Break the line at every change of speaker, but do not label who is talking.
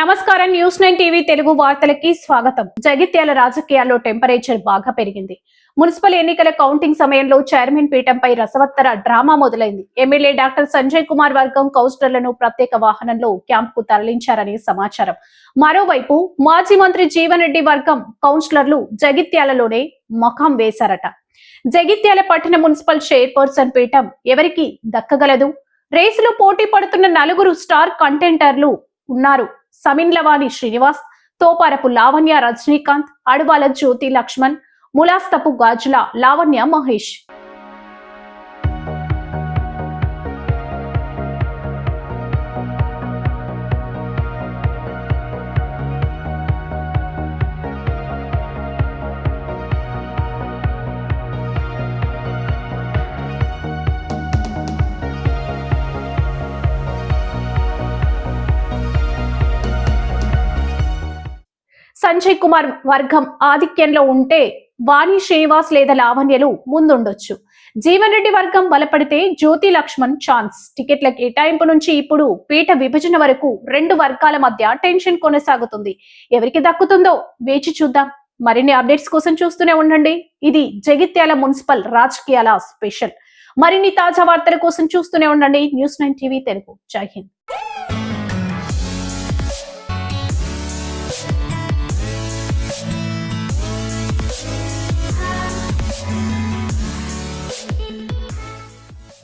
నమస్కారం. News 9 TV Telugu వార్తలకి స్వాగతం. జగిత్యాల రాజకీయాల్లో టెంపరేచర్ బాగా పెరిగింది. మున్సిపల్ ఎన్నికల కౌంటింగ్ సమయంలో చైర్మన్ పీఠంపై రసవత్తర డ్రామా మొదలైంది. ఎమ్మెల్యే డాక్టర్ సంజయ్ కుమార్ వర్గం కౌన్సిలర్లను ప్రత్యేక వాహనంలో క్యాంపుకు తరలించారని సమాచారం. మరోవైపు మాజీ మంత్రి జీవన్ రెడ్డి వర్గం కౌన్సిలర్లు జగిత్యాలలోనే మకాం వేశారట. జగిత్యాల పట్టణ మున్సిపల్ చైర్పర్సన్ పీఠం ఎవరికి దక్కగలదు? రేసులో పోటీ పడుతున్న 4 స్టార్ కంటెంటర్లు ఉన్నారు. సమిన్లవాణి శ్రీనివాస్, తోపారపు లావణ్య రజనీకాంత్, అడవాల జ్యోతి లక్ష్మణ్, ములాస్తపు గాజుల లావణ్య మహేష్. సంజయ్ కుమార్ వర్గం ఆధిక్యంలో ఉంటే వాణి శ్రీనివాస్ లేదా లావణ్యలు ముందుండొచ్చు. జీవన్ రెడ్డి వర్గం బలపడితే జ్యోతి లక్ష్మణ్ ఛాన్స్. టికెట్ల కేటాయింపు నుంచి ఇప్పుడు పీఠ విభజన వరకు 2 వర్గాల మధ్య టెన్షన్ కొనసాగుతుంది. ఎవరికి దక్కుతుందో వేచి చూద్దాం. మరిన్ని అప్డేట్స్ కోసం చూస్తూనే ఉండండి. ఇది జగిత్యాల మున్సిపల్ రాజకీయాల స్పెషల్. మరిన్ని తాజా వార్తల కోసం చూస్తూనే ఉండండి న్యూస్ 9 టీవీ తెలుగు. జై హింద్.